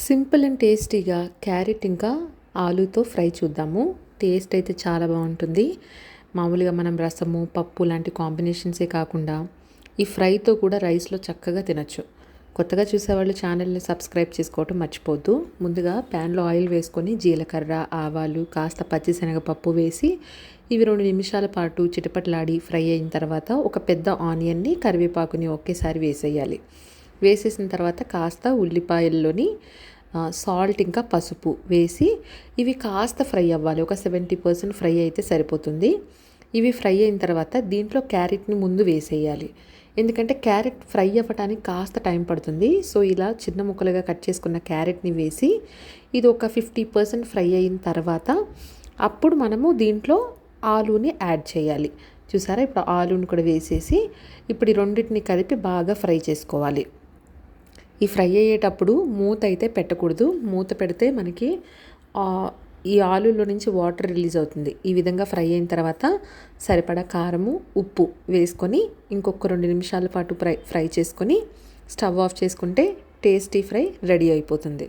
Simple and టేస్టీగా carrot ఇంకా ఆలూతో fry చూద్దాము. టేస్ట్ అయితే చాలా బాగుంటుంది. మామూలుగా మనం రసము, పప్పు లాంటి కాంబినేషన్సే కాకుండా ఈ ఫ్రైతో కూడా రైస్లో చక్కగా తినచ్చు. కొత్తగా చూసేవాళ్ళు ఛానల్ని సబ్స్క్రైబ్ చేసుకోవటం మర్చిపోద్దు. ముందుగా ప్యాన్లో ఆయిల్ వేసుకొని జీలకర్ర, ఆవాలు, కాస్త పచ్చిశనగపప్పు వేసి ఇవి 2 నిమిషాల పాటు చిటపటలాడి ఫ్రై అయిన తర్వాత ఒక పెద్ద ఆనియన్ని, కరివేపాకుని ఒకేసారి వేసేయాలి. వేసేసిన తర్వాత కాస్త ఉల్లిపాయల్లోని సాల్ట్ ఇంకా పసుపు వేసి ఇవి కాస్త ఫ్రై అవ్వాలి. ఒక 70% ఫ్రై అయితే సరిపోతుంది. ఇవి ఫ్రై అయిన తర్వాత దీంట్లో క్యారెట్ని ముందు వేసేయాలి. ఎందుకంటే క్యారెట్ ఫ్రై అవ్వడానికి కాస్త టైం పడుతుంది. సో ఇలా చిన్న ముక్కలుగా కట్ చేసుకున్న క్యారెట్ని వేసి ఇది ఒక 50% ఫ్రై అయిన తర్వాత అప్పుడు మనము దీంట్లో ఆలూని యాడ్ చేయాలి. చూసారా, ఇప్పుడు ఆలూని కూడా వేసేసి ఇప్పుడు ఈ రెండింటిని కలిపి బాగా ఫ్రై చేసుకోవాలి. ఈ ఫ్రై అయ్యేటప్పుడు మూత అయితే పెట్టకూడదు. మూత పెడితే మనకి ఈ ఆలూలో నుంచి వాటర్ రిలీజ్ అవుతుంది. ఈ విధంగా ఫ్రై అయిన తర్వాత సరిపడా కారము, ఉప్పు వేసుకొని ఇంకొక 2 నిమిషాల పాటు ఫ్రై చేసుకొని స్టవ్ ఆఫ్ చేసుకుంటే టేస్టీ ఫ్రై రెడీ అయిపోతుంది.